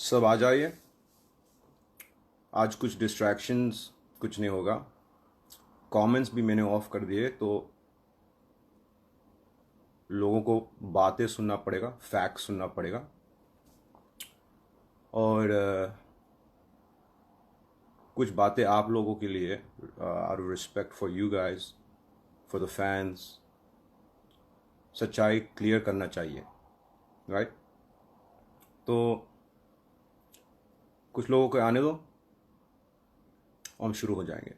सब आ जाइए। आज कुछ डिस्ट्रैक्शंस कुछ नहीं होगा। कमेंट्स भी मैंने ऑफ कर दिए तो लोगों को बातें सुनना पड़ेगा, फैक्ट्स सुनना पड़ेगा। और कुछ बातें आप लोगों के लिए, out of respect for you guys, for the fans, सच्चाई क्लियर करना चाहिए, राइट? तो कुछ लोगों को आने दो, हम शुरू हो जाएंगे।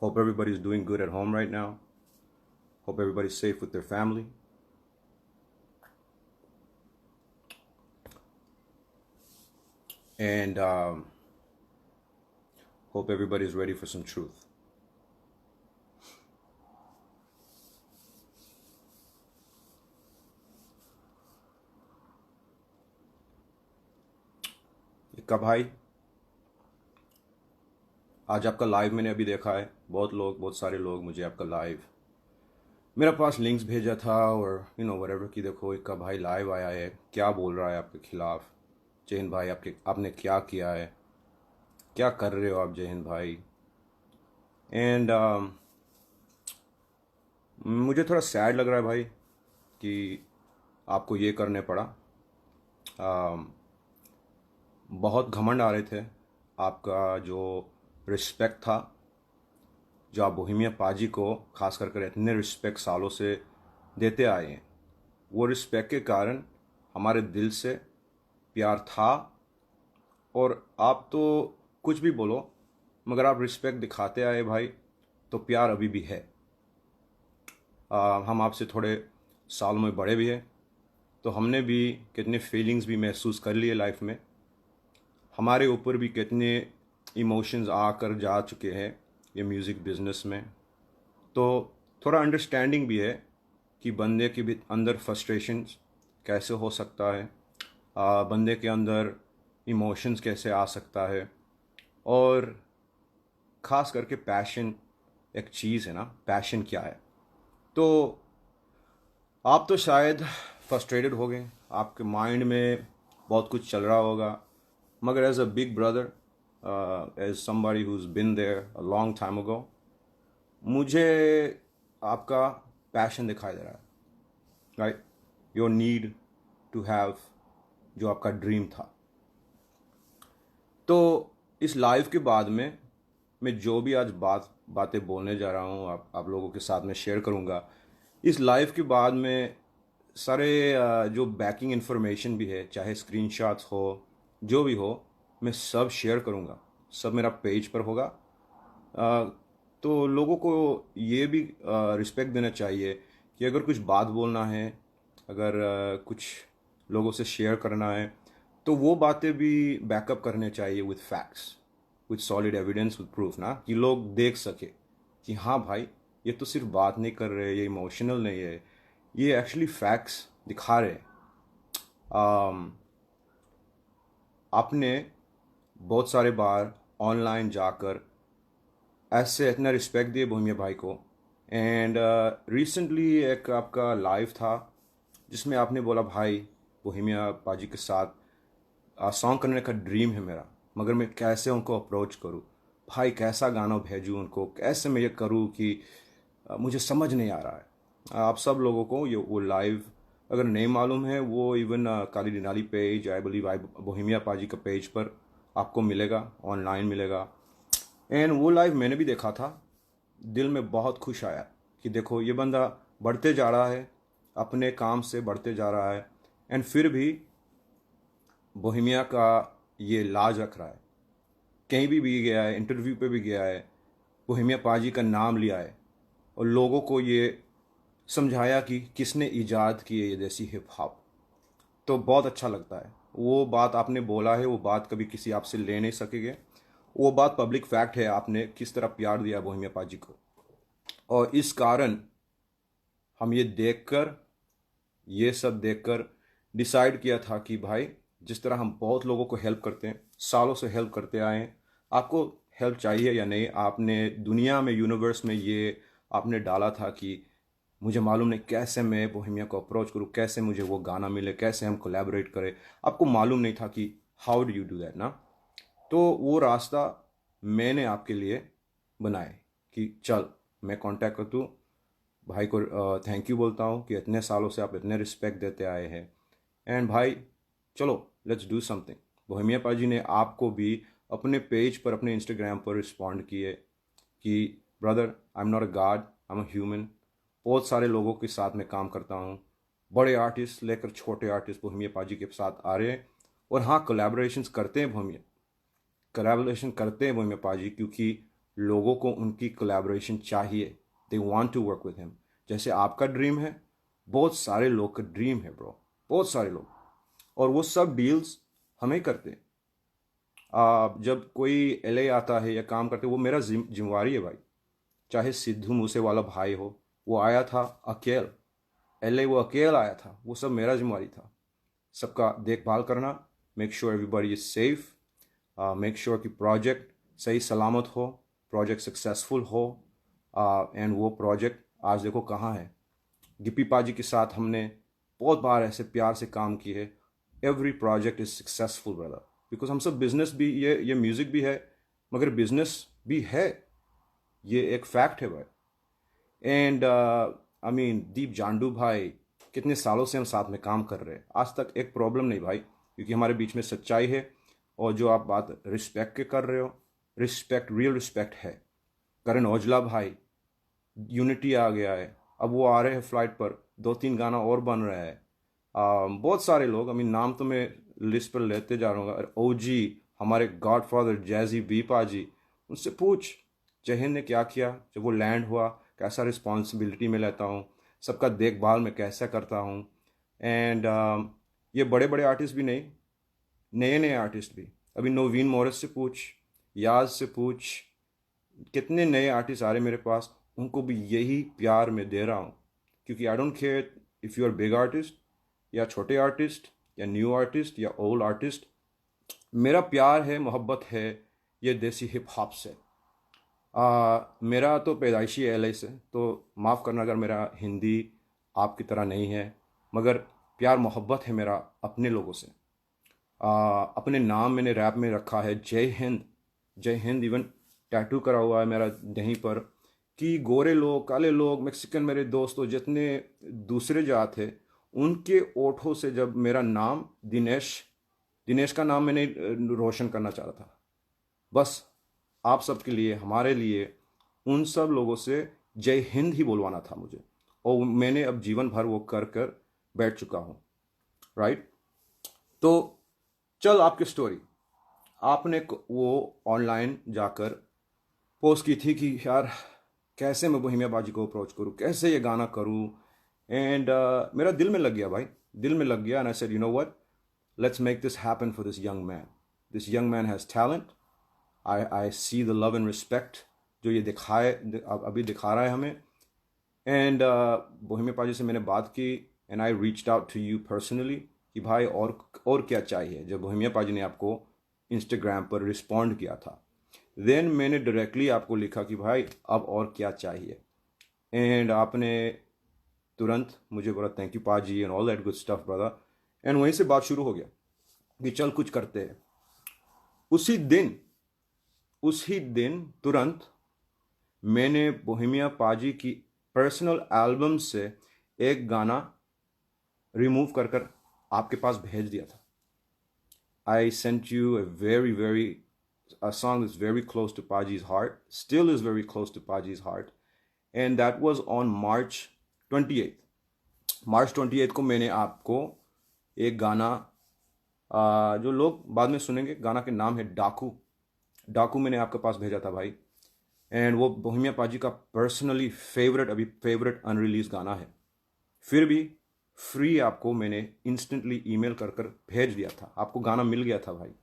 Hope everybody is doing good at home right now. Hope everybody is safe with their family. And hope everybody is ready for some truth. इक्का भाई, आज आपका लाइव मैंने अभी देखा है। बहुत सारे लोग मुझे आपका लाइव मेरे पास लिंक्स भेजा था और व्हाटएवर कि देखो इक्का भाई लाइव आया है, क्या बोल रहा है आपके खिलाफ। जय हिंद भाई, आपने क्या किया है, क्या कर रहे हो आप जय हिंद भाई। एंड मुझे थोड़ा सैड लग रहा है भाई कि आपको ये करने पड़ा। बहुत घमंड आ रहे थे, आपका जो रिस्पेक्ट था, जो आप बोहेमिया पाजी को खास कर इतने रिस्पेक्ट सालों से देते आए हैं, वो रिस्पेक्ट के कारण हमारे दिल से प्यार था। और आप तो कुछ भी बोलो, मगर आप रिस्पेक्ट दिखाते आए भाई, तो प्यार अभी भी है। हम आपसे थोड़े सालों में बड़े भी हैं, तो हमने भी कितने फीलिंग्स भी महसूस कर लिए लाइफ में। हमारे ऊपर भी कितने इमोशंस आकर जा चुके हैं ये म्यूज़िक बिजनेस में। तो थोड़ा अंडरस्टैंडिंग भी है कि बंदे के भी अंदर फ्रस्ट्रेशंस कैसे हो सकता है, बंदे के अंदर इमोशंस कैसे आ सकता है। और ख़ास करके पैशन एक चीज़ है ना, पैशन क्या है। तो आप तो शायद फ्रस्ट्रेटेड हो गए, आपके माइंड में बहुत कुछ चल रहा होगा, मगर as a big brother, as somebody who's been there a long time ago, मुझे आपका पैशन दिखाई दे रहा है, right? Your need to have जो आपका ड्रीम था। तो इस लाइव के बाद में मैं जो भी आज बातें बोलने जा रहा हूँ आप लोगों के साथ में शेयर करूँगा। इस लाइव के बाद में सारे जो बैकिंग इन्फॉर्मेशन भी है, चाहे स्क्रीनशॉट्स हो, जो भी हो, मैं सब शेयर करूँगा। सब मेरा पेज पर होगा। तो लोगों को ये भी रिस्पेक्ट देना चाहिए कि अगर कुछ बात बोलना है, अगर कुछ लोगों से शेयर करना है, तो वो बातें भी बैकअप करने चाहिए with facts, with solid evidence, with proof ना, कि लोग देख सके कि हाँ भाई, ये तो सिर्फ बात नहीं कर रहे, ये इमोशनल नहीं है, ये एक्चुअली फैक्ट्स दिखा रहे हैं। आपने बहुत सारे बार ऑनलाइन जाकर ऐसे इतना रिस्पेक्ट दिए बोहेमिया भाई को। एंड रिसेंटली एक आपका लाइव था जिसमें आपने बोला भाई बोहेमिया पाजी के साथ सॉन्ग करने का ड्रीम है मेरा, मगर मैं कैसे उनको अप्रोच करूं भाई, कैसा गाना भेजूं उनको, कैसे मैं ये करूं कि मुझे समझ नहीं आ रहा है। आप सब लोगों को ये वो लाइव अगर नहीं मालूम है, वो even Kaali Denali page, I believe Bohemia पाजी का पेज पर आपको मिलेगा, ऑनलाइन मिलेगा। एंड वो लाइव मैंने भी देखा था। दिल में बहुत खुश आया कि देखो ये बंदा बढ़ते जा रहा है, अपने काम से बढ़ते जा रहा है, एंड फिर भी बोहेमिया का ये लाज रख रहा है। कहीं भी गया है, इंटरव्यू पे भी गया है, बोहेमिया पाजी का नाम लिया है और लोगों को ये समझाया कि किसने ईजाद की है ये देसी हिप हॉप। तो बहुत अच्छा लगता है। वो बात आपने बोला है, वो बात कभी किसी आपसे ले नहीं सकेंगे। वो बात पब्लिक फैक्ट है, आपने किस तरह प्यार दिया बोहेमिया पाजी को। और इस कारण हम ये सब देखकर डिसाइड किया था कि भाई, जिस तरह हम बहुत लोगों को हेल्प करते हैं, सालों से हेल्प करते आए हैं, आपको हेल्प चाहिए या नहीं। आपने दुनिया में, यूनिवर्स में ये आपने डाला था कि मुझे मालूम नहीं कैसे मैं बोहेमिया को अप्रोच करूँ, कैसे मुझे वो गाना मिले, कैसे हम कोलैबोरेट करें। आपको मालूम नहीं था कि how do you do that ना? तो वो रास्ता मैंने आपके लिए बनाए कि चल मैं कांटेक्ट कर दूँ भाई को, थैंक यू बोलता हूँ कि इतने सालों से आप इतने रिस्पेक्ट देते आए हैं, एंड भाई चलो लेट्स डू समथिंग। बोहेमिया पाजी ने आपको भी अपने पेज पर, अपने इंस्टाग्राम पर रिस्पॉन्ड किए कि brother I am not a God, I am a human. बहुत सारे लोगों के साथ मैं काम करता हूँ, बड़े आर्टिस्ट लेकर छोटे आर्टिस्ट बोहेमिया पाजी के साथ आ रहे हैं। और हाँ, कोलैबोरेशंस करते हैं बोहेमिया, कोलैबोरेशन करते हैं बोहेमिया पाजी, क्योंकि लोगों को उनकी कोलैबोरेशन चाहिए। They want to work with him. जैसे आपका ड्रीम है, बहुत सारे लोग का ड्रीम है ब्रो, बहुत सारे लोग, और वो सब डील्स हमें करते हैं। जब कोई एलए आता है या काम करते, वो मेरा जिम्मेवारी है भाई। चाहे सिद्धू मूसे वाला भाई हो, वो आया था अकेल, एलए वो अकेला आया था, वो सब मेरा जिम्मेवारी था। सबका देखभाल करना, make sure everybody is safe, make sure कि प्रोजेक्ट सही सलामत हो, प्रोजेक्ट सक्सेसफुल हो। एंड वो प्रोजेक्ट आज देखो कहाँ है। गिप्पी पाजी के साथ हमने बहुत बार ऐसे प्यार से काम किए है। Every project is successful brother, because हम सब बिजनेस भी, ये म्यूज़िक भी है मगर बिजनेस भी है, ये एक फैक्ट है भाई। एंड आई मीन दीप जांडू भाई, कितने सालों से हम साथ में काम कर रहे हैं, आज तक एक प्रॉब्लम नहीं भाई, क्योंकि हमारे बीच में सच्चाई है। और जो आप बात रिस्पेक्ट के कर रहे हो, रिस्पेक्ट, रियल रिस्पेक्ट है। करण औजला भाई, यूनिटी आ गया है, अब वो आ रहे हैं फ्लाइट पर, 2-3 गाना और बन रहा है। बहुत सारे लोग, आई मीन नाम तो मैं लिस्ट पर लेते जा रहा हूँ। ओजी, हमारे गॉड फादर जैजी बी पाजी, उनसे पूछ जय हिंद ने क्या किया जब वो लैंड हुआ, कैसा रिस्पॉन्सिबिलिटी में लेता हूँ, सबका देखभाल मैं कैसा करता हूँ। एंड ये बड़े बड़े आर्टिस्ट भी नहीं, नए नए आर्टिस्ट भी, अभी नवीन मोरस से पूछ, याज से पूछ, कितने नए आर्टिस्ट आ रहे मेरे पास, उनको भी यही प्यार मैं दे रहा हूँ। क्योंकि I don't care if you are big artist या छोटे आर्टिस्ट या न्यू आर्टिस्ट या ओल्ड आर्टिस्ट, मेरा प्यार है, मोहब्बत है ये देसी हिप हॉप से। मेरा तो पैदाइशी एल से, तो माफ़ करना अगर मेरा हिंदी आपकी तरह नहीं है, मगर प्यार मोहब्बत है मेरा अपने लोगों से। अपने नाम मैंने रैप में रखा है जय हिंद, जय हिंद। इवन टैटू करा हुआ है मेरा यहीं पर, कि गोरे लोग, काले लोग, मैक्सिकन मेरे दोस्तों जितने दूसरे जात थे, उनके ओठों से जब मेरा नाम दिनेश, दिनेश का नाम मैंने रोशन करना चाह रहा था। बस आप सबके लिए, हमारे लिए, उन सब लोगों से जय हिंद ही बोलवाना था मुझे, और मैंने अब जीवन भर वो कर कर बैठ चुका हूँ। राइट? तो चल आपकी स्टोरी, आपने वो ऑनलाइन जाकर पोस्ट की थी कि यार कैसे मैं बोहेमिया पाजी को अप्रोच करूँ, कैसे ये गाना करूँ। एंड मेरा दिल में लग गया भाई, दिल में लग गया। And I said you know what, let's make this happen for this young man. This young man has talent. I see the love and respect जो ये दिखाए, अभी दिखा रहा है हमें। एंड बोहेमिया पाजी से मैंने बात की, and I reached out to you personally कि भाई और क्या चाहिए। जब बोहेमिया पाजी ने आपको इंस्टाग्राम पर रिस्पॉन्ड किया था, देन मैंने डायरेक्टली आपको लिखा कि भाई अब और क्या चाहिए। एंड आपने तुरंत मुझे बोला थैंक यू पाजी and all that good stuff brother. And वहीं से बात शुरू हो गया कि चल कुछ करते हैं। उसी दिन, उसी दिन तुरंत मैंने बोहेमिया पाजी की पर्सनल एल्बम से एक गाना रिमूव कर कर आपके पास भेज दिया था। I sent you a very very a song that's very close to Paji's heart, still is very close to Paji's heart, and that was on March 28th. March 28th को मैंने आपको एक गाना, जो लोग बाद में सुनेंगे, गाना के नाम है डाकू। डाकू मैंने आपके पास भेजा था भाई। एंड वो बोहेमिया पाजी का पर्सनली फेवरेट, अभी फेवरेट अनरिलीज गाना है। फिर भी फ्री आपको मैंने इंस्टेंटली ईमेल कर कर भेज दिया था, आपको गाना मिल गया था भाई।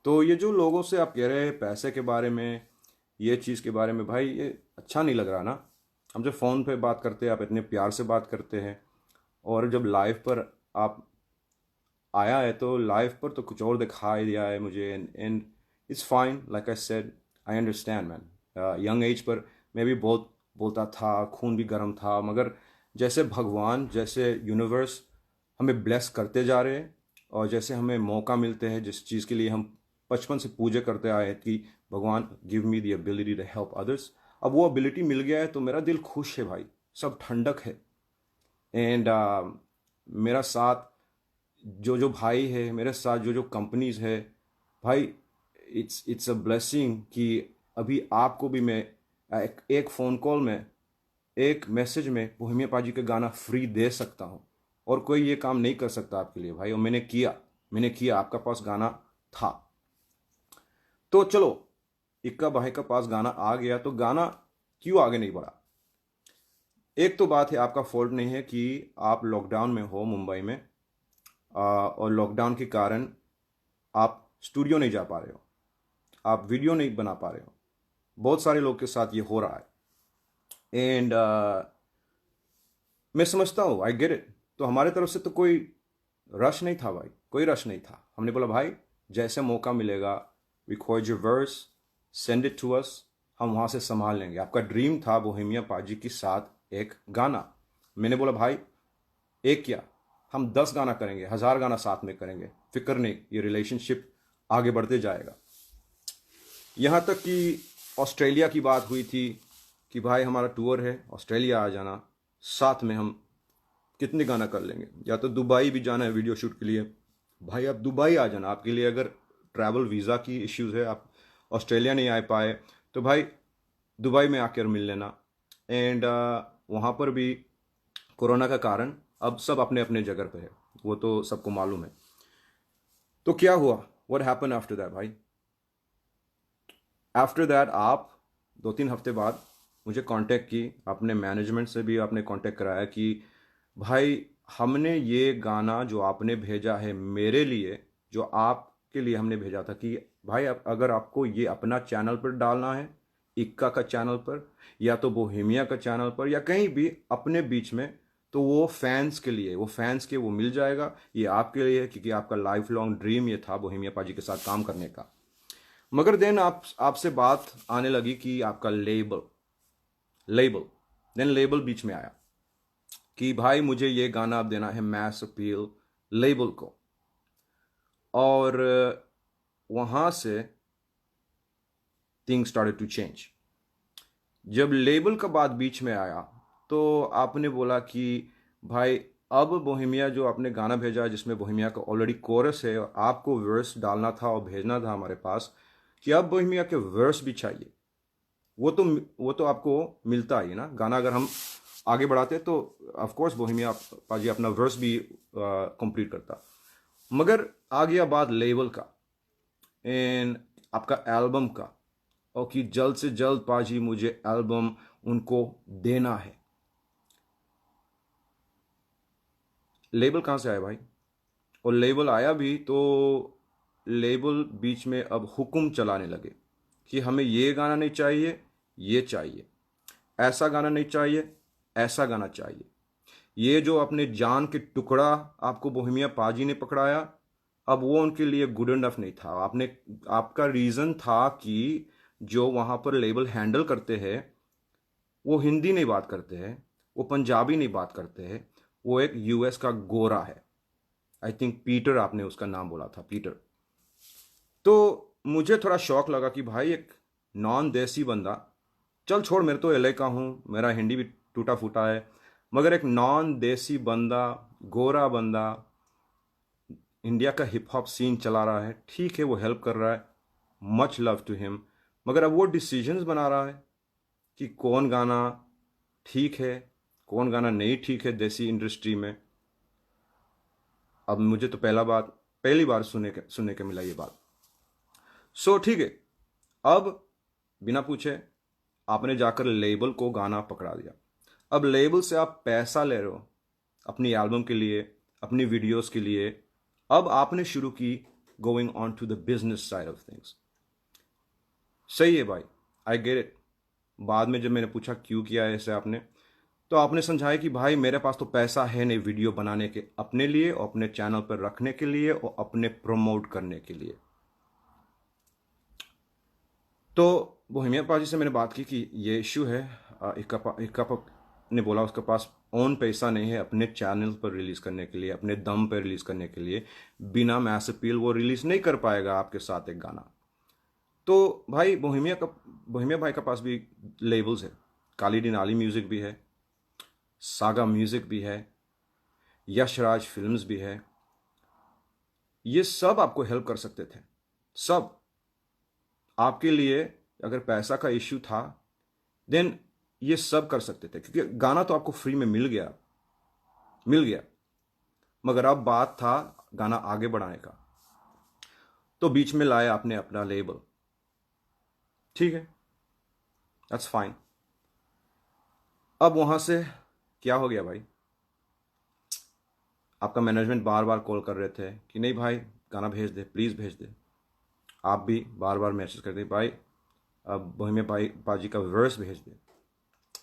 तो ये जो लोगों से आप कह रहे हैं पैसे के बारे में, ये चीज़ के बारे में, भाई ये अच्छा नहीं लग रहा ना। हम जब फ़ोन पे बात करते हैं, आप इतने प्यार से बात करते हैं, और जब लाइव पर आप आया है तो लाइव पर तो कुछ और दिखाई दिया है मुझे। And it's fine, like I said, I understand man. Young age पर मैं भी बहुत बोलता था, खून भी गर्म था, मगर जैसे भगवान, जैसे यूनिवर्स हमें ब्लेस करते जा रहे हैं, और जैसे हमें मौका मिलते हैं जिस चीज़ के लिए हम बचपन से पूजा करते आए हैं कि भगवान give me the ability to help others, अब वो एबिलिटी मिल गया है तो मेरा दिल खुश है भाई, सब ठंडक है। एंड मेरा साथ जो जो भाई है, मेरे साथ जो जो कंपनीज है भाई, इट्स अ ब्लेसिंग कि अभी आपको भी मैं एक फ़ोन कॉल में, एक मैसेज में बोहेमिया पाजी का गाना फ्री दे सकता हूँ। और कोई ये काम नहीं कर सकता आपके लिए भाई, और मैंने किया आपका पास गाना था। तो चलो, इक्का भाई का पास गाना आ गया तो गाना क्यों आगे नहीं बढ़ा? एक तो बात है, आपका फॉल्ट नहीं है कि आप लॉकडाउन में हो मुंबई में, और लॉकडाउन के कारण आप स्टूडियो नहीं जा पा रहे हो, आप वीडियो नहीं बना पा रहे हो। बहुत सारे लोग के साथ ये हो रहा है। एंड मैं समझता हूँ, आई गेट इट। तो हमारे तरफ से तो कोई रश नहीं था भाई, कोई रश नहीं था। हमने बोला भाई जैसे मौका मिलेगा, record your verse, send it to us, हम वहाँ से संभाल लेंगे। आपका ड्रीम था बोहेमिया पाजी के साथ एक गाना। मैंने बोला भाई एक क्या, हम 10 गाना करेंगे, 1000 गाना साथ में करेंगे, फिक्र नहीं, ये रिलेशनशिप आगे बढ़ते जाएगा। यहाँ तक कि ऑस्ट्रेलिया की बात हुई थी कि भाई हमारा टूर है, ऑस्ट्रेलिया आ जाना, साथ में हम कितने गाना कर लेंगे। या तो दुबई भी जाना है वीडियो शूट के लिए, भाई आप दुबई आ जाना, आपके लिए अगर ट्रैवल वीज़ा की इश्यूज़ है, आप ऑस्ट्रेलिया नहीं आ पाए तो भाई दुबई में आकर मिल लेना। एंड वहाँ पर भी कोरोना का कारण अब सब अपने अपने जगह पे है, वो तो सबको मालूम है। तो क्या हुआ, व्हाट हैपन आफ्टर दैट भाई? आफ्टर दैट आप 2-3 हफ्ते बाद मुझे कांटेक्ट की, अपने मैनेजमेंट से भी आपने कांटेक्ट कराया कि भाई हमने ये गाना जो आपने भेजा है मेरे लिए, जो आपके लिए हमने भेजा था, कि भाई अगर आपको ये अपना चैनल पर डालना है, इक्का का चैनल पर या तो बोहेमिया का चैनल पर या कहीं भी अपने बीच में, तो वो फैंस के लिए, वो फैंस के वो मिल जाएगा। ये आपके लिए है क्योंकि आपका लाइफ लॉन्ग ड्रीम ये था बोहेमिया पाजी के साथ काम करने का। मगर देन आपसे बात आने लगी कि आपका लेबल लेबल देन लेबल बीच में आया कि भाई मुझे ये गाना अब देना है मैस अपील लेबल को। और वहाँ से थिंग स्टार्टेड टू चेंज। जब लेबल का बात बीच में आया तो आपने बोला कि भाई अब बोहेमिया जो आपने गाना भेजा है जिसमें बोहेमिया का ऑलरेडी कोरस है और आपको वर्स डालना था और भेजना था हमारे पास, कि अब बोहेमिया के वर्स भी चाहिए। वो तो वो तो आपको मिलता ही ना, गाना अगर हम आगे बढ़ाते तो ऑफ कोर्स बोहेमिया पाजी अपना वर्स भी कंप्लीट करता। मगर आ गया बात लेवल का एंड आपका एल्बम का, और कि जल्द से जल्द पाजी मुझे एल्बम उनको देना है। लेबल कहाँ से आया भाई? और लेबल आया भी तो लेबल बीच में अब हुक्म चलाने लगे कि हमें ये गाना नहीं चाहिए, ये चाहिए, ऐसा गाना नहीं चाहिए, ऐसा गाना चाहिए। ये जो अपने जान के टुकड़ा आपको बोहेमिया पाजी ने पकड़ाया, अब वो उनके लिए गुड इनफ नहीं था। आपका रीज़न था कि जो वहाँ पर लेबल हैंडल करते हैं वो हिंदी नहीं बात करते हैं, वो पंजाबी नहीं बात करते हैं, वो एक यूएस का गोरा है। आई थिंक पीटर आपने उसका नाम बोला था, पीटर। तो मुझे थोड़ा शौक लगा कि भाई एक नॉन देसी बंदा, चल छोड़ मेरे तो एलए का हूँ, मेरा हिंदी भी टूटा फूटा है, मगर एक नॉन देसी बंदा, गोरा बंदा इंडिया का हिप हॉप सीन चला रहा है, ठीक है वो हेल्प कर रहा है, मच लव टू हिम। मगर अब वो डिसीजंस बना रहा है कि कौन गाना ठीक है, कौन गाना नहीं ठीक है देसी इंडस्ट्री में। अब मुझे तो पहली बार सुनने के मिला ये बात। सो ठीक है, अब बिना पूछे आपने जाकर लेबल को गाना पकड़ा दिया। अब लेबल से आप पैसा ले रहे हो अपनी एल्बम के लिए, अपनी वीडियोस के लिए। अब आपने शुरू की going on to the business side of things. सही है भाई, आई गेट इट। बाद में जब मैंने पूछा क्यों किया है ऐसे आपने, तो आपने समझाया कि भाई मेरे पास तो पैसा है नहीं वीडियो बनाने के, अपने लिए और अपने चैनल पर रखने के लिए और अपने प्रमोट करने के लिए। तो बोहेमिया पाजी से मैंने बात की कि ये इशू है। इक्का ने बोला उसके पास ओन पैसा नहीं है अपने चैनल पर रिलीज़ करने के लिए, अपने दम पर रिलीज़ करने के लिए। बिना मैस अपील वो रिलीज़ नहीं कर पाएगा आपके साथ एक गाना। तो भाई बोहेमिया भाई का पास भी लेबल्स है। काली डी नाली म्यूज़िक भी है, सागा म्यूज़िक भी है, यशराज फिल्म्स भी है। ये सब आपको हेल्प कर सकते थे, सब आपके लिए। अगर पैसा का इश्यू था देन ये सब कर सकते थे, क्योंकि गाना तो आपको फ्री में मिल गया। मगर अब बात था गाना आगे बढ़ाने का, तो बीच में लाया आपने अपना लेबल। ठीक है, दैट्स फाइन। अब वहां से क्या हो गया भाई, आपका मैनेजमेंट बार बार कॉल कर रहे थे कि नहीं भाई गाना भेज दे, प्लीज़ भेज दे। आप भी बार बार मैसेज करते भाई अब बोहेमिया भाई पाजी का वर्स भेज दे।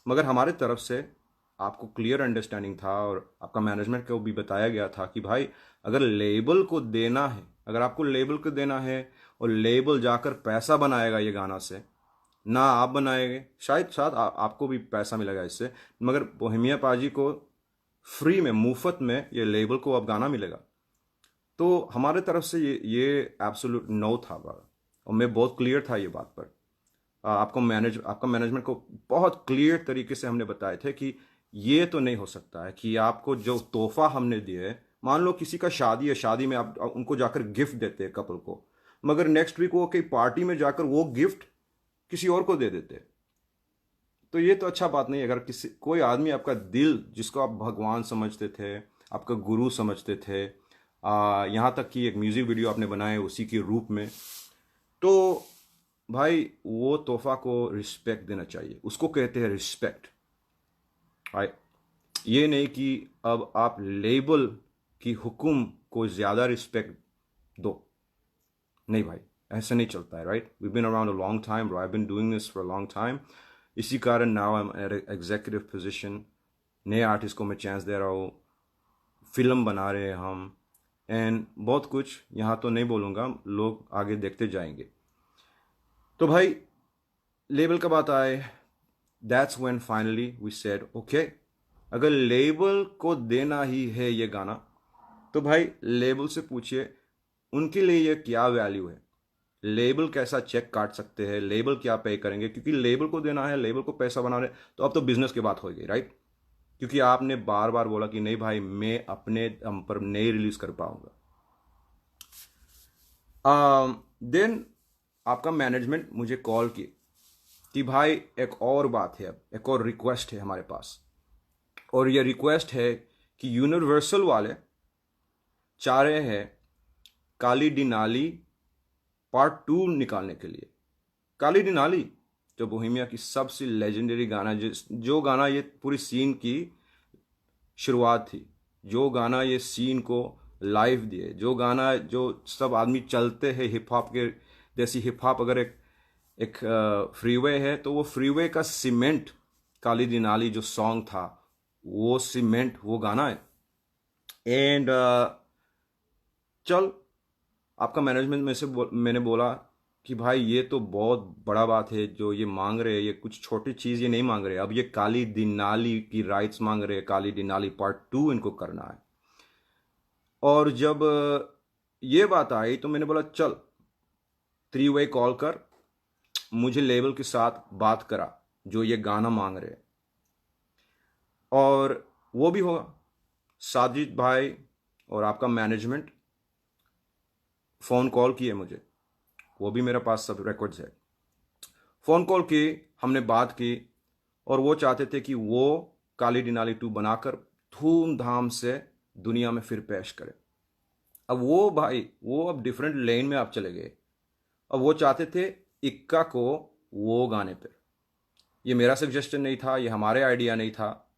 मगर हमारे तरफ से आपको क्लियर अंडरस्टैंडिंग था और आपका मैनेजमेंट को भी बताया गया था कि भाई अगर लेबल को देना है, अगर आपको लेबल को देना है और लेबल जाकर पैसा बनाएगा ये गाना से, ना आप बनाएंगे, शायद शायद आपको भी पैसा मिलेगा इससे, मगर बोहेमिया पाजी को फ्री में, मुफ्त में ये लेबल को अब गाना मिलेगा। तो हमारे तरफ से ये एब्सोल्यूट नो था और मैं बहुत क्लियर था ये बात पर। आपका मैनेजमेंट को बहुत क्लियर तरीके से हमने बताए थे कि ये तो नहीं हो सकता है कि आपको जो तोहफा हमने दिए, मान लो किसी का शादी है, शादी में आप उनको जाकर गिफ्ट देते हैं कपल को, मगर नेक्स्ट वीक वो कहीं पार्टी में जाकर वो गिफ्ट किसी और को दे देते। तो ये तो अच्छा बात नहीं है। अगर कोई आदमी आपका दिल, जिसको आप भगवान समझते थे, आपका गुरु समझते थे, यहाँ तक कि एक म्यूज़िक वीडियो आपने बनाए उसी के रूप में, तो भाई वो तोहफा को रिस्पेक्ट देना चाहिए। उसको कहते हैं रिस्पेक्ट। भाई ये नहीं कि अब आप लेबल की हुक्म को ज़्यादा रिस्पेक्ट दो। नहीं भाई, ऐसा नहीं चलता है। Right, we been around a long time, I been doing this for a long time. इसी कारण now I am at executive position, नए आर्टिस्ट को मैं चांस दे रहा हूँ, फिल्म बना रहे हैं हम, एंड बहुत कुछ यहाँ तो नहीं बोलूँगा, लोग आगे देखते जाएंगे। तो भाई लेबल का बात आए, that's when finally we said okay, अगर लेबल को देना ही है ये गाना, तो भाई लेबल से पूछिए उनके लिए ये क्या वैल्यू है, लेबल कैसा चेक काट सकते हैं, लेबल क्या पे करेंगे, क्योंकि लेबल को देना है, लेबल को पैसा बना रहे, तो अब तो बिजनेस की बात होगी। राइट, क्योंकि आपने बार बार बोला कि नहीं भाई मैं अपने दम पर नहीं रिलीज कर पाऊंगा। देन आपका मैनेजमेंट मुझे कॉल की कि भाई एक और बात है, अब एक और रिक्वेस्ट है हमारे पास, और यह रिक्वेस्ट है कि यूनिवर्सल वाले चाह रहे हैं काली डिनाली पार्ट 2 निकालने के लिए। काली डिनाली जो बोहेमिया की सबसे लेजेंडरी गाना, जो गाना ये पूरी सीन की शुरुआत थी, जो गाना ये सीन को लाइव दिए, जो गाना जो सब आदमी चलते हैं हिप हॉप के जैसी। हिप हॉप अगर एक फ्रीवे है, तो वो फ्रीवे का सीमेंट काली दिनाली जो सॉन्ग था, वो सीमेंट वो गाना है। एंड चल आपका मैनेजमेंट में से मैंने बोला कि भाई ये तो बहुत बड़ा बात है जो ये मांग रहे हैं, ये कुछ छोटी चीज़ ये नहीं मांग रहे, अब ये काली दिनाली की राइट्स मांग रहे हैं, काली दिनाली पार्ट 2 इनको करना है। और जब ये बात आई तो मैंने बोला चल 3 वे कॉल कर, मुझे लेबल के साथ बात करा जो ये गाना मांग रहे हैं, और वो भी होगा। साजिद भाई और आपका मैनेजमेंट फ़ोन कॉल किए मुझे, वो भी मेरे पास सब रिकॉर्ड्स है। फ़ोन कॉल की, हमने बात की, और वो चाहते थे कि वो काली डिनाली 2 बनाकर धूमधाम से दुनिया में फिर पेश करें। अब वो भाई वो अब डिफरेंट लेन में आप चले गए। अब वो चाहते थे इक्का को वो गाने पर। ये मेरा सजेशन नहीं था, ये हमारे आइडिया नहीं था,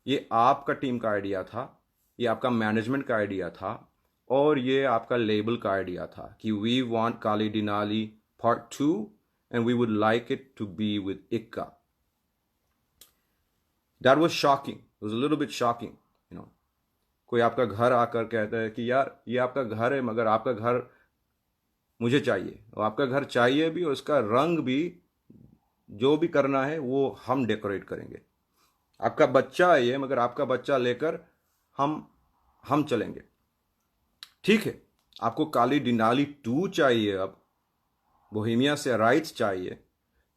ये आपका टीम का आइडिया था, ये आपका मैनेजमेंट का आइडिया था, और ये आपका लेबल का आइडिया था कि we want Kaali Denali part 2 and we would like it to be with Ikka. That was shocking, it was a little bit shocking, you know. कोई आपका घर आकर कहता है कि यार ये आपका घर है, मगर आपका घर मुझे चाहिए, और आपका घर चाहिए भी, और उसका रंग भी, जो भी करना है वो हम डेकोरेट करेंगे। आपका बच्चा है ये, मगर आपका बच्चा लेकर हम चलेंगे। ठीक है, आपको काली डिनाली 2 चाहिए, अब बोहेमिया से राइट्स चाहिए,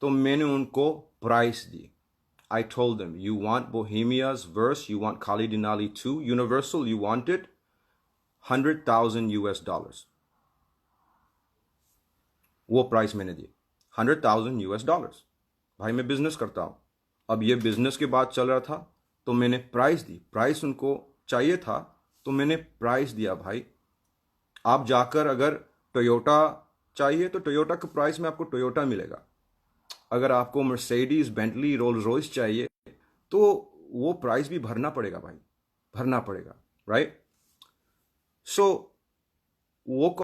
तो मैंने उनको price the. I told them, you want Bohemia's verse, you want Kali Denali 2, Universal, you want it, 100,000 US dollars. वो प्राइस मैंने दी, 100,000 US डॉलर्स। भाई मैं बिजनेस करता हूँ, अब ये बिजनेस के बाद चल रहा था, तो मैंने प्राइस दी। प्राइस उनको चाहिए था, तो मैंने प्राइस दिया। भाई आप जाकर अगर टोयोटा चाहिए तो टोयोटा के प्राइस में आपको टोयोटा मिलेगा। अगर आपको मर्सिडीज, बेंटली, रोल्स रॉयस चाहिए तो वो प्राइस भी भरना पड़ेगा भाई, भरना पड़ेगा, राइट? सो वो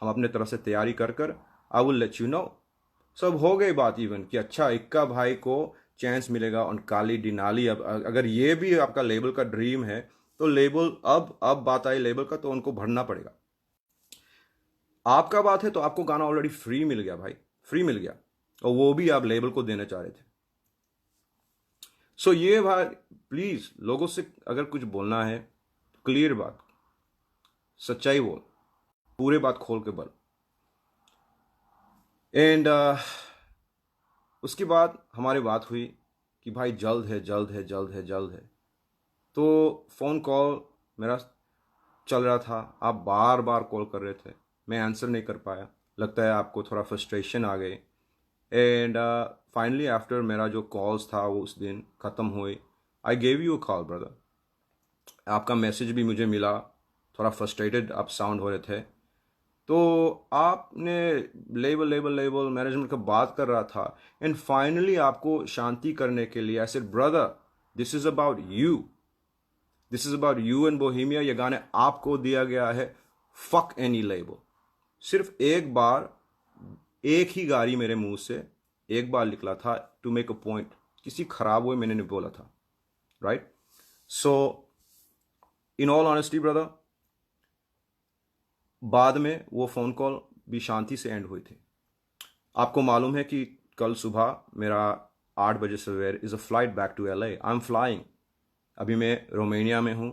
हम अपने तरफ से तैयारी कर कर I will let you know. सब हो गई बात इवन कि अच्छा इक्का भाई को चांस मिलेगा ऑन काली डिनाली। अब अगर ये भी आपका लेबल का ड्रीम है तो लेबल, अब बात आई लेबल का, तो उनको भरना पड़ेगा। आपका बात है तो आपको गाना ऑलरेडी फ्री मिल गया भाई, फ्री मिल गया, और वो भी आप लेबल को देना चाह रहे थे। सो ये भाई प्लीज लोगों से अगर कुछ बोलना है, क्लियर बात, सच्चाई बोल, पूरे बात खोल के बोल। एंड उसके बाद हमारी बात हुई कि भाई जल्द है, जल्द है, जल्द है, जल्द है। तो फ़ोन कॉल मेरा चल रहा था, आप बार बार कॉल कर रहे थे, मैं आंसर नहीं कर पाया। लगता है आपको थोड़ा फ्रस्ट्रेशन आ गई। एंड फाइनली आफ्टर मेरा जो कॉल्स था वो उस दिन ख़त्म हुए, I gave you a call brother. आपका मैसेज भी मुझे मिला, थोड़ा फ्रस्ट्रेटेड आप साउंड हो रहे थे, तो आपने लेबल मैनेजमेंट का बात कर रहा था। एंड फाइनली आपको शांति करने के लिए I said brother, this is about you, this is about you and Bohemia. ये गाने आपको दिया गया है, फक एनी लेबल। सिर्फ एक बार, एक ही गाड़ी मेरे मुंह से एक बार निकला था, टू मेक अ पॉइंट, किसी खराब हुए मैंने नहीं बोला था, right? So in all honesty brother, बाद में वो फ़ोन कॉल भी शांति से एंड हुई थी। आपको मालूम है कि कल सुबह मेरा 8 बजे सवेर is a flight back to LA। I am flying. अभी मैं रोमानिया में हूँ,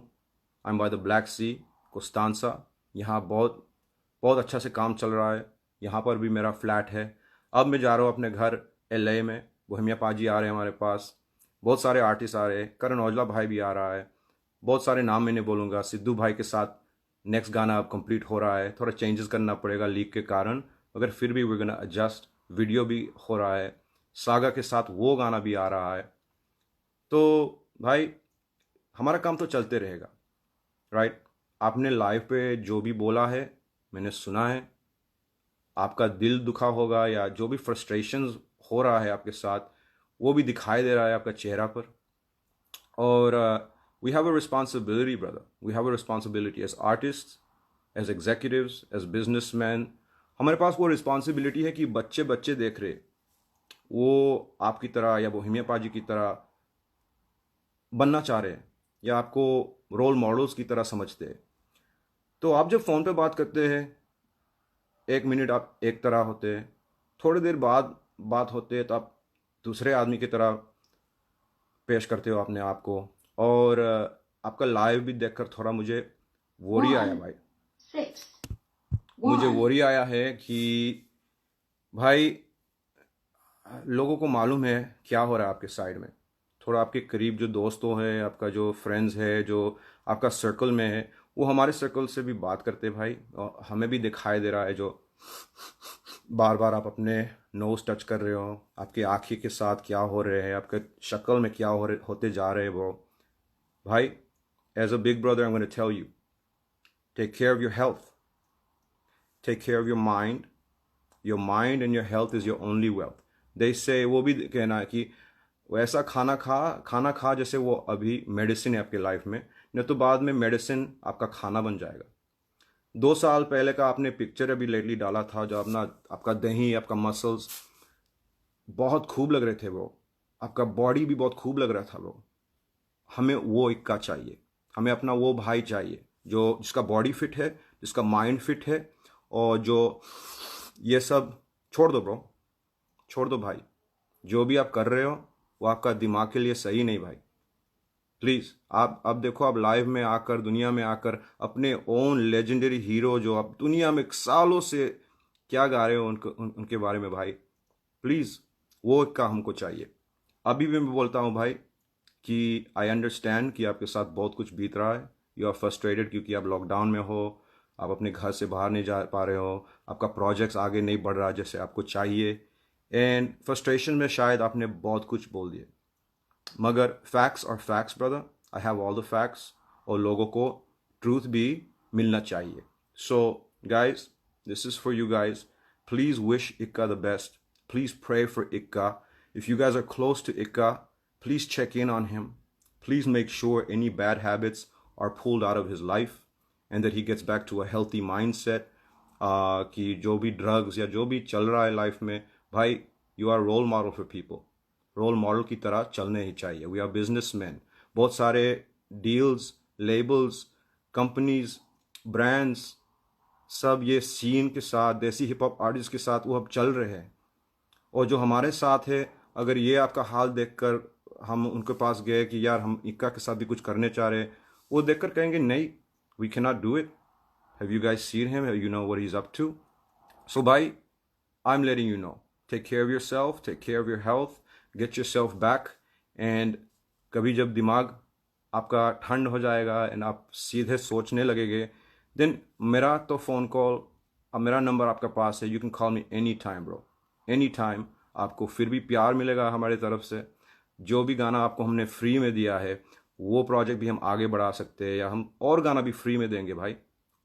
I am by the Black Sea, Constanta. यहाँ बहुत बहुत अच्छा से काम चल रहा है, यहाँ पर भी मेरा फ्लैट है। अब मैं जा रहा हूँ अपने घर LA में। बोहेमिया पाजी आ रहे हैं हमारे पास, बहुत सारे आर्टिस्ट आ रहे हैं, करण औजला भाई भी आ रहा है, बहुत सारे नाम मैंने बोलूँगा। सिद्धू भाई के साथ नेक्स्ट गाना अब कंप्लीट हो रहा है, थोड़ा चेंजेस करना पड़ेगा लीक के कारण, मगर फिर भी वी गोना एडजस्ट। वीडियो भी हो रहा है, सागा के साथ वो गाना भी आ रहा है। तो भाई हमारा काम तो चलते रहेगा, राइट? आपने लाइव पे जो भी बोला है मैंने सुना है, आपका दिल दुखा होगा या जो भी फ्रस्ट्रेशंस हो रहा है आपके साथ वो भी दिखाई दे रहा है आपका चेहरा पर। और we have a responsibility brother, we have a responsibility as artist, as executives, as businessman. हमारे पास वो रिस्पॉन्सिबिलिटी है कि बच्चे बच्चे देख रहे, वो आपकी तरह या बोहेमिया पाजी की तरह बनना चाह रहे हैं या आपको रोल मॉडल्स की तरह समझते हैं। तो आप जब फ़ोन पे बात करते हैं, 1 मिनट आप एक तरह होते हैं, थोड़ी देर बाद बात होते हैं तो आप दूसरे आदमी की तरह पेश करते हो अपने आप को। और आपका लाइव भी देखकर थोड़ा मुझे वोरी आया भाई, 6 मुझे 1 वोरी आया है कि भाई लोगों को मालूम है क्या हो रहा है आपके साइड में। थोड़ा आपके करीब जो दोस्तों हैं, आपका जो फ्रेंड्स है, जो आपका सर्कल में है, वो हमारे सर्कल से भी बात करते हैं भाई, और हमें भी दिखाई दे रहा है जो बार बार आप अपने नोज टच कर रहे हो, आपकी आँखी के साथ क्या हो रहे हैं, आपके शक्ल में क्या होते जा रहे हैं वो। भाई as a big brother I am gonna tell you, take care of your health, take care of your mind. Your mind and your health is your only wealth. They say वो भी कहना है कि वैसा खाना खा जैसे वो अभी मेडिसिन है आपके लाइफ में, नहीं तो बाद में मेडिसिन आपका खाना बन जाएगा। 2 साल पहले का आपने पिक्चर अभी लेटली डाला था, जो अपना आपका दही, आपका मसल्स बहुत खूब लग रहे थे, वो आपका बॉडी भी बहुत खूब लग रहा था वो। हमें वो इक्का चाहिए, हमें अपना वो भाई चाहिए, जो जिसका बॉडी फिट है, जिसका माइंड फिट है, और जो ये सब छोड़ दो ब्रो, छोड़ दो भाई। जो भी आप कर रहे हो वो आपका दिमाग के लिए सही नहीं भाई। प्लीज़ आप अब देखो, आप लाइव में आकर, दुनिया में आकर अपने ओन लेजेंडरी हीरो जो आप दुनिया में सालों से क्या गा रहे हो उनके बारे में भाई, प्लीज़ वो का हमको चाहिए। अभी भी मैं बोलता हूँ भाई कि आई अंडरस्टैंड कि आपके साथ बहुत कुछ बीत रहा है। यू आर फ्रस्ट्रेटेड क्योंकि आप लॉकडाउन में हो, आप अपने घर से बाहर नहीं जा पा रहे हो, आपका प्रोजेक्ट्स आगे नहीं बढ़ रहा जैसे आपको चाहिए, एंड फ्रस्ट्रेशन में शायद आपने बहुत कुछ बोल दिए। मगर फैक्ट्स और facts brother, I have all the facts, और लोगों को ट्रूथ भी मिलना चाहिए। So guys, this is for you guys, please wish Ikka the best, please pray for Ikka. If you guys are close to Ikka, please check in on him. Please make sure any bad habits are pulled out of his life and that he gets back to a healthy mindset. कि जो भी drugs या जो भी चल रहा है life में भाई, you are role model for people, role model की तरह चलने ही चाहिए। वी आर बिजनेसमैन, बहुत सारे डील्स, लेबल्स, कंपनीज, ब्रांड्स, सब ये सीन के साथ, देसी हिप हॉप आर्टिस्ट के साथ वो अब चल रहे हैं। और जो हमारे साथ है, अगर ये आपका हाल देखकर हम उनके पास गए कि यार हम इक्का के साथ भी कुछ करने चाह रहे हैं, वो देखकर कहेंगे नहीं, we can not do it. Have you guys seen him? You know what he is up to? So भाई, I am letting you know, take care of yourself, take care of your health, get yourself back. And कभी जब दिमाग आपका ठंड हो जाएगा and आप सीधे सोचने लगेंगे, देन मेरा तो फ़ोन कॉल, अब मेरा नंबर आपका पास है, you can call me any time bro, any time. आपको फिर भी प्यार मिलेगा हमारी तरफ से। जो भी गाना आपको हमने फ्री में दिया है वो प्रोजेक्ट भी हम आगे बढ़ा सकते हैं, या हम और गाना भी फ्री में देंगे भाई,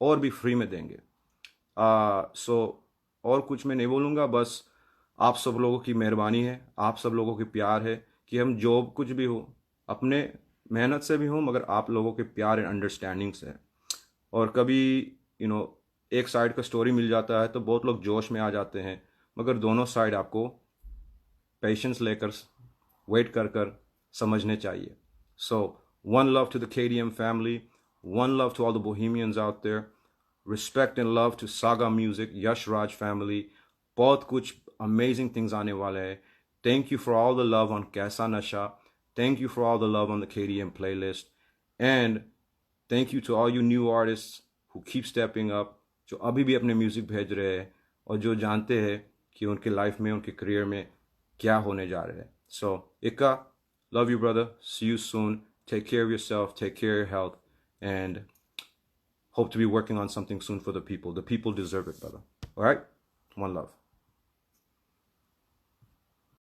और भी फ्री में देंगे। सो और कुछ मैं नहीं बोलूँगा, बस आप सब लोगों की मेहरबानी है, आप सब लोगों की प्यार है कि हम जो कुछ भी हो अपने मेहनत से भी हो, मगर आप लोगों के प्यार एंड अंडरस्टैंडिंग से। और कभी एक साइड का स्टोरी मिल जाता है तो बहुत लोग जोश में आ जाते हैं, मगर दोनों साइड आपको पेशेंस लेकर, वेट कर कर समझने चाहिए। So one love to the KDM family, one love to all the Bohemians out there, respect and love to Saga Music, Yash Raj family. बहुत कुछ अमेजिंग थिंग्स आने वाले हैं। Thank you for all the love on Kaisa Nasha, thank you for all the love on the KDM playlist, and thank you to all you new artist who keep stepping up, जो अभी भी अपने music भेज रहे हैं और जो जानते हैं कि उनके लाइफ में, उनके करियर में क्या होने जा रहे हैं। सो Ikka, love you brother, see you soon, take care of yourself, take care of your health, and hope to be working on something soon for the people. The people deserve it, brother. All right, one love.